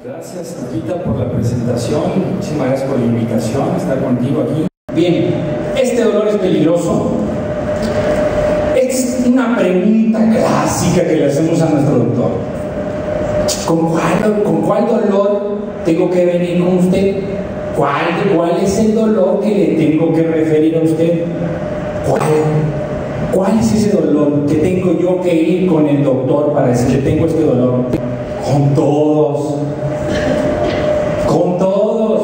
Gracias, Lupita, por la presentación. Muchísimas gracias por la invitación a estar contigo aquí. Bien, ¿este dolor es peligroso? Es una pregunta clásica que le hacemos a nuestro doctor. ¿Con cuál dolor tengo que venir con usted? ¿Cuál es el dolor que le tengo que referir a usted? ¿Cuál es ese dolor que tengo yo que ir con el doctor para decirle tengo este dolor? Con todos. Con todos.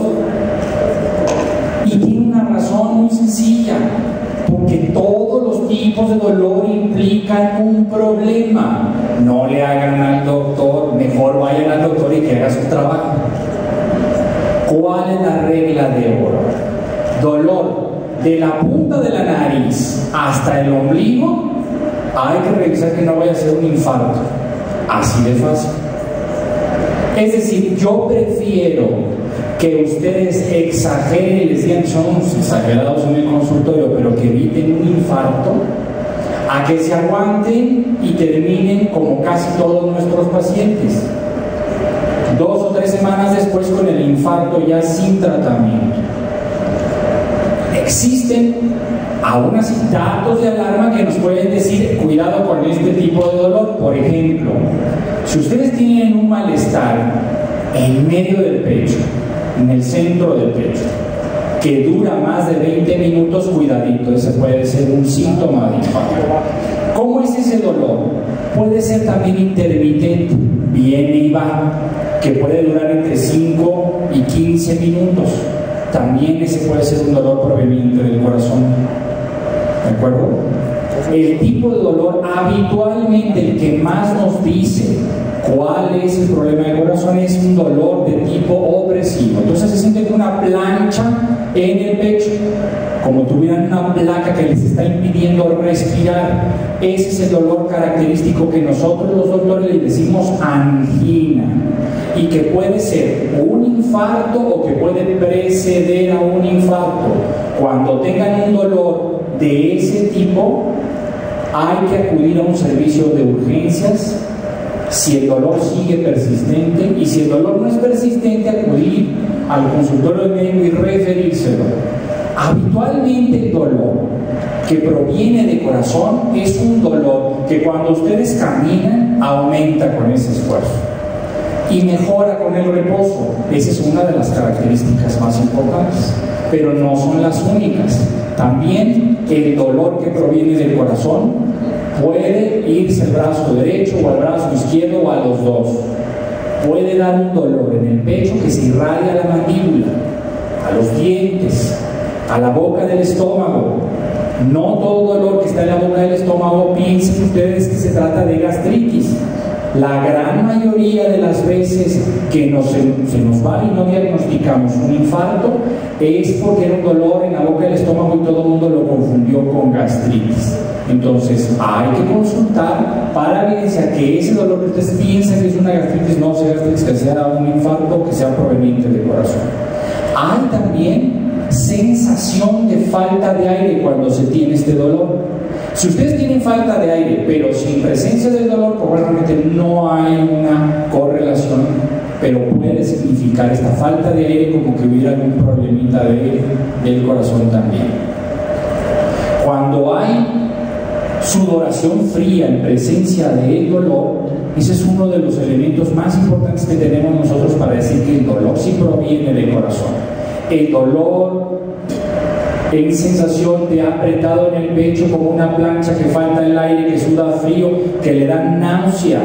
Y tiene una razón muy sencilla. Porque todos los tipos de dolor implican un problema. No le hagan al doctor, mejor vayan al doctor y que haga su trabajo. ¿Cuál es la regla de oro? Dolor de la punta de la nariz hasta el ombligo, hay que revisar que no vaya a ser un infarto. Así de fácil. Es decir, yo prefiero que ustedes exageren y les digan son exagerados en el consultorio, pero que eviten un infarto, a que se aguanten y terminen como casi todos nuestros pacientes, 2 o 3 semanas después con el infarto ya sin tratamiento. Existen aún así datos de alarma que nos pueden decir cuidado con este tipo de dolor. Por ejemplo, si ustedes tienen un malestar en medio del pecho, en el centro del pecho, que dura más de 20 minutos, cuidadito, ese puede ser un síntoma de infarto. ¿Cómo es ese dolor? Puede ser también intermitente, viene y va, que puede durar entre 5 y 15 minutos. También ese puede ser un dolor proveniente del corazón. ¿De acuerdo? El tipo de dolor habitualmente el que más nos dice cuál es el problema del corazón es un dolor de tipo opresivo. Entonces se siente como una plancha en el pecho, como tuvieran una placa que les está impidiendo respirar. Ese es el dolor característico que nosotros los doctores le decimos angina, y que puede ser un infarto o que puede preceder a un infarto. Cuando tengan un dolor de ese tipo, hay que acudir a un servicio de urgencias si el dolor sigue persistente, y si el dolor no es persistente, acudir al consultorio del médico y referírselo. Habitualmente el dolor que proviene de corazón es un dolor que cuando ustedes caminan aumenta con ese esfuerzo y mejora con el reposo. Esa es una de las características más importantes, pero no son las únicas. También el dolor que proviene del corazón puede irse al brazo derecho o al brazo izquierdo o a los dos. Puede dar un dolor en el pecho que se irradia a la mandíbula, a los dientes, a la boca del estómago. No todo dolor que está en la boca del estómago piensen ustedes que se trata de gastritis. La gran mayoría de las veces que se nos va y no diagnosticamos un infarto es porque era un dolor en la boca del estómago y todo el mundo lo confundió con gastritis. Entonces hay que consultar para evidenciar que ese dolor que ustedes piensan que es una gastritis no sea gastritis, que sea un infarto, que sea proveniente del corazón. Hay también sensación de falta de aire cuando se tiene este dolor. Si ustedes tienen falta de aire pero sin presencia del dolor, probablemente no hay una correlación, pero puede significar esta falta de aire como que hubiera algún problemita del corazón también. Cuando hay sudoración fría en presencia del dolor, ese es uno de los elementos más importantes que tenemos nosotros para decir que el dolor sí proviene del corazón. El dolor en sensación de apretado en el pecho como una plancha, que falta el aire, que suda frío, que le da náusea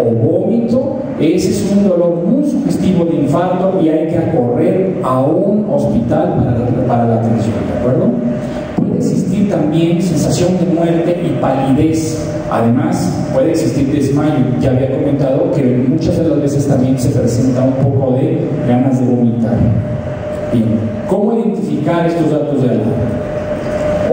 o vómito, ese es un dolor muy sugestivo de infarto y hay que correr a un hospital para la atención, ¿de acuerdo? Puede existir también sensación de muerte y palidez. Además, puede existir desmayo. Ya había comentado que muchas de las veces también se presenta un poco de ganas de vomitar. Bien, ¿cómo identificar estos datos de alarma?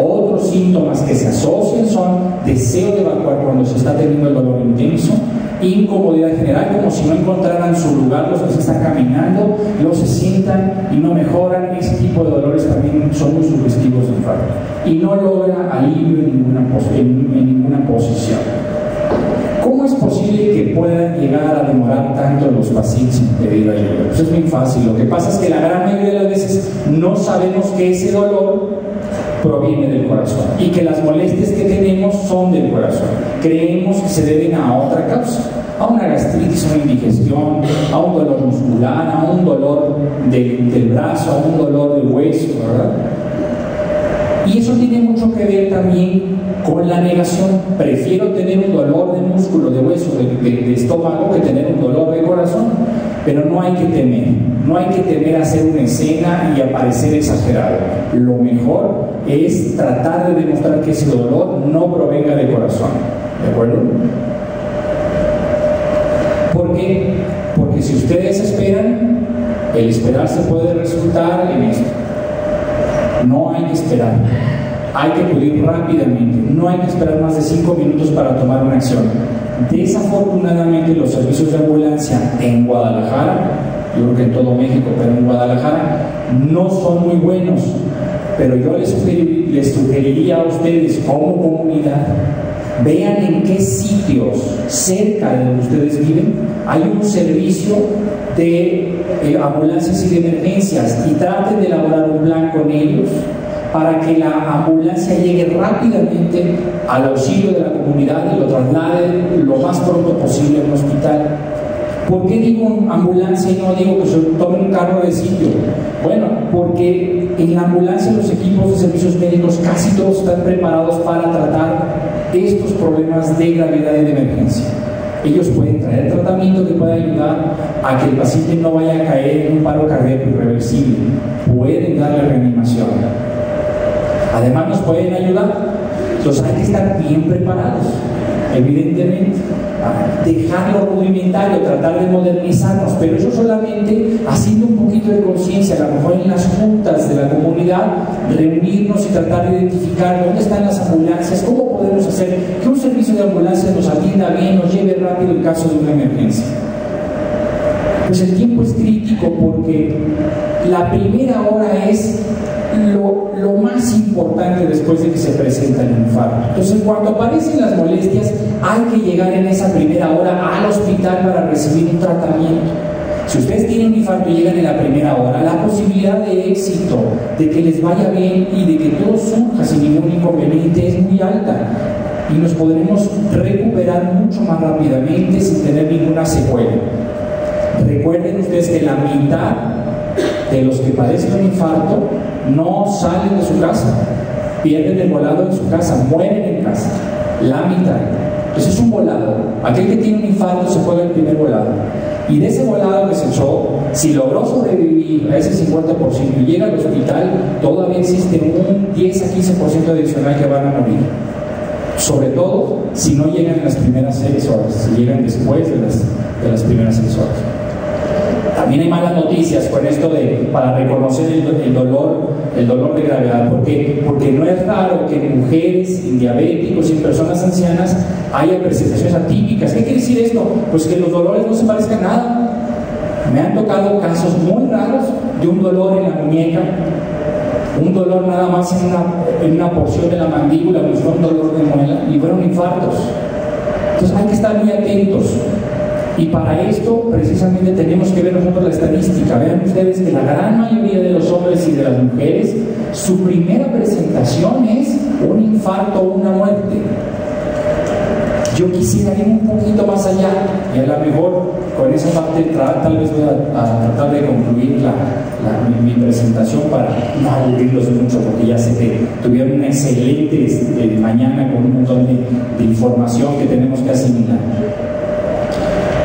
Otros síntomas que se asocian son deseo de evacuar cuando se está teniendo el dolor intenso, incomodidad general, como si no encontraran su lugar los que se están caminando, los se sientan y no mejoran. Ese tipo de dolores también son muy sugestivos de infarto y no logra alivio en ninguna posición. ¿Cómo es posible que puedan llegar a demorar tanto los pacientes en pedir ayuda? Pues es muy fácil. Lo que pasa es que la gran mayoría de las veces no sabemos que ese dolor proviene del corazón y que las molestias que tenemos son del corazón. Creemos que se deben a otra causa, a una gastritis, a una indigestión, a un dolor muscular, a un dolor del brazo, a un dolor del hueso, ¿verdad? Y eso tiene mucho que ver también con la negación. Prefiero tener un dolor de músculo, de hueso, de estómago, que tener un dolor de corazón. Pero no hay que temer, no hay que temer hacer una escena y aparecer exagerado. Lo mejor es tratar de demostrar que ese dolor no provenga del corazón, ¿de acuerdo? ¿Por qué? Porque si ustedes esperan, el esperar se puede resultar en esto. No hay que esperar, hay que acudir rápidamente, no hay que esperar más de 5 minutos para tomar una acción. Desafortunadamente los servicios de ambulancia en Guadalajara, yo creo que en todo México, pero en Guadalajara, no son muy buenos. Pero yo les sugeriría a ustedes como comunidad, vean en qué sitios cerca de donde ustedes viven hay un servicio de ambulancias y de emergencias, y traten de elaborar un plan con ellos para que la ambulancia llegue rápidamente al auxilio de la comunidad y lo traslade lo más pronto posible a un hospital. ¿Por qué digo ambulancia y no digo que se tomen un carro de sitio? Bueno, porque en la ambulancia los equipos de servicios médicos casi todos están preparados para tratar estos problemas de gravedad y de emergencia. Ellos pueden traer tratamiento que pueda ayudar a que el paciente no vaya a caer en un paro cardíaco irreversible. Pueden darle reanimación. Además nos pueden ayudar. Entonces hay que estar bien preparados, evidentemente. Dejarlo rudimentario, tratar de modernizarnos, pero eso solamente haciendo un poquito de conciencia, a lo mejor en las juntas de la comunidad, reunirnos y tratar de identificar dónde están las ambulancias, cómo podemos hacer que un servicio de ambulancia nos atienda bien, nos lleve rápido en caso de una emergencia. Pues el tiempo es crítico porque la primera hora es lo más importante después de que se presenta el infarto. Entonces, cuando aparecen las molestias, hay que llegar en esa primera hora al hospital para recibir un tratamiento. Si ustedes tienen un infarto y llegan en la primera hora, la posibilidad de éxito, de que les vaya bien y de que todo surja sin ningún inconveniente es muy alta, y nos podremos recuperar mucho más rápidamente sin tener ninguna secuela. Recuerden ustedes que la mitad de los que padecen un infarto no salen de su casa, pierden el volado en su casa, mueren en casa, la mitad. Entonces es un volado. Aquel que tiene un infarto se juega el primer volado, y de ese volado que se echó, si logró sobrevivir a ese 50% y llega al hospital, todavía existe un 10 a 15% adicional que van a morir, sobre todo si no llegan en las primeras 6 horas, si llegan después de las primeras 6 horas. También hay malas noticias con esto para reconocer el dolor de gravedad. ¿Por qué? Porque no es raro que en mujeres, en diabéticos y en personas ancianas haya presentaciones atípicas. ¿Qué quiere decir esto? Pues que los dolores no se parezcan a nada. Me han tocado casos muy raros de un dolor en la muñeca, un dolor nada más en una porción de la mandíbula, pues fue un dolor de muela, y fueron infartos. Entonces hay que estar muy atentos. Y para esto, precisamente, tenemos que ver nosotros la estadística. Vean ustedes que la gran mayoría de los hombres y de las mujeres, su primera presentación es un infarto o una muerte. Yo quisiera ir un poquito más allá, y a lo mejor con esa parte tal vez voy a tratar de concluir mi presentación para no aburrirlos mucho, porque ya sé que tuvieron una excelente mañana con un montón de información que tenemos que asimilar.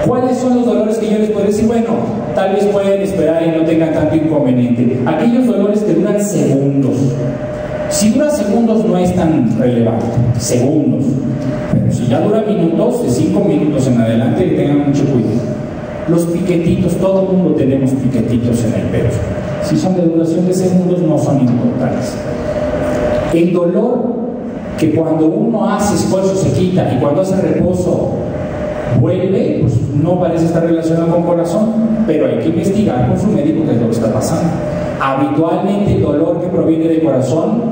¿Cuáles son los dolores que yo les puedo decir? Bueno, tal vez pueden esperar y no tengan tanto inconveniente. Aquellos dolores que duran segundos. Si dura segundos no es tan relevante, segundos. Pero si ya dura minutos, de 5 minutos en adelante, tengan mucho cuidado. Los piquetitos, todo el mundo tenemos piquetitos en el pecho. Si son de duración de segundos, no son importantes. El dolor que cuando uno hace esfuerzo se quita, y cuando hace reposo vuelve, pues no parece estar relacionado con corazón, pero hay que investigar con su médico qué es lo que está pasando. Habitualmente el dolor que proviene del corazón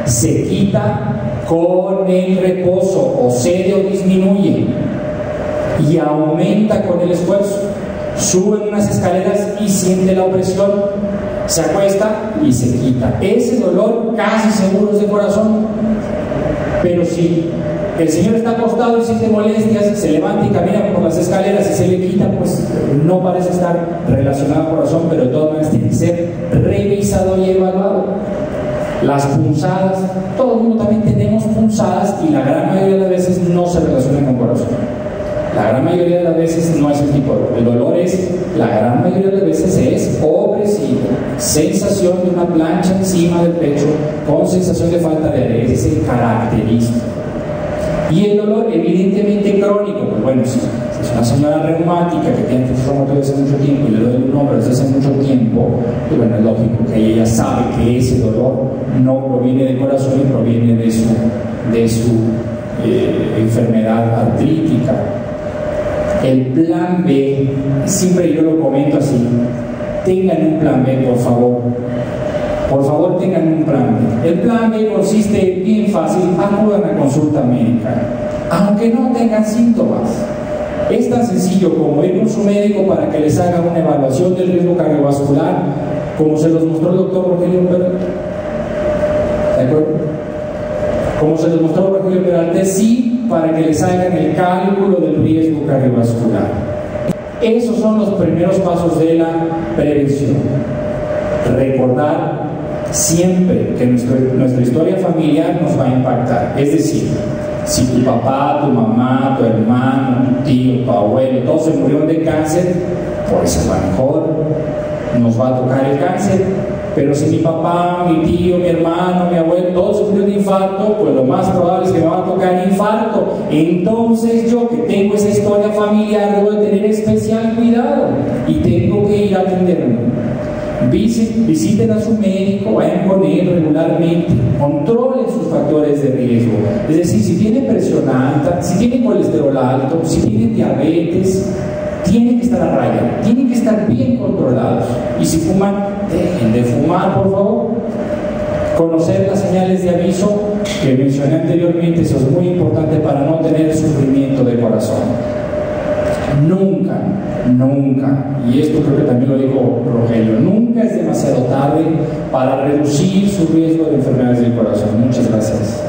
se quita con el reposo, o cede o disminuye. y aumenta con el esfuerzo. Sube unas escaleras y siente la opresión, se acuesta y se quita. Ese dolor casi seguro es de corazón. Pero si el señor está acostado y siente molestias, se levanta y camina por las escaleras y se le quita, pues no parece estar relacionado al corazón, pero de todas maneras tiene que ser revisado y evaluado. Las punzadas, todo el mundo también tenemos punzadas y la gran mayoría de las veces no se relacionan con corazón. La gran mayoría de las veces no es el tipo de dolor. El dolor es, la gran mayoría de las veces es opresivo, sensación de una plancha encima del pecho con sensación de falta de aire, ese es el característico. Y el dolor evidentemente crónico, pues bueno, si es una señora reumática que tiene artritis reumatoide desde hace mucho tiempo y le duele un hombro desde hace mucho tiempo, pues bueno, es lógico que ella sabe que ese dolor no proviene del corazón y proviene de su enfermedad artrítica. El plan B, siempre yo lo comento así, tengan un plan B, por favor. Por favor, tengan un plan B. El plan B consiste bien fácil, acudan a consulta médica, aunque no tengan síntomas. Es tan sencillo como ir con su médico para que les haga una evaluación del riesgo cardiovascular, como se los mostró el doctor Rogelio Peralta. ¿De acuerdo? Como se los mostró Rogelio Peralta, sí, para que les hagan el cálculo del riesgo cardiovascular. Esos son los primeros pasos de la prevención. Recordar siempre que nuestra historia familiar nos va a impactar. Es decir, si tu papá, tu mamá, tu hermano, tu tío, tu abuelo, todos se murieron de cáncer, pues a lo mejor nos va a tocar el cáncer. Pero si mi papá, mi tío, mi hermano, mi abuelo, todos sufrieron de infarto, pues lo más probable es que me va a tocar infarto. Entonces yo, que tengo esa historia familiar, debo de tener especial cuidado y tengo que ir a atenderme. Visiten a su médico, vayan con él regularmente, controlen sus factores de riesgo. Es decir, si tiene presión alta, si tiene colesterol alto, si tiene diabetes, tienen que estar a raya, tienen que estar bien controlados. Y si fuman, dejen de fumar, por favor. Conocer las señales de aviso que mencioné anteriormente, eso es muy importante para no tener sufrimiento de corazón. Nunca, y esto creo que también lo dijo Rogelio, nunca es demasiado tarde para reducir su riesgo de enfermedades del corazón. Muchas gracias.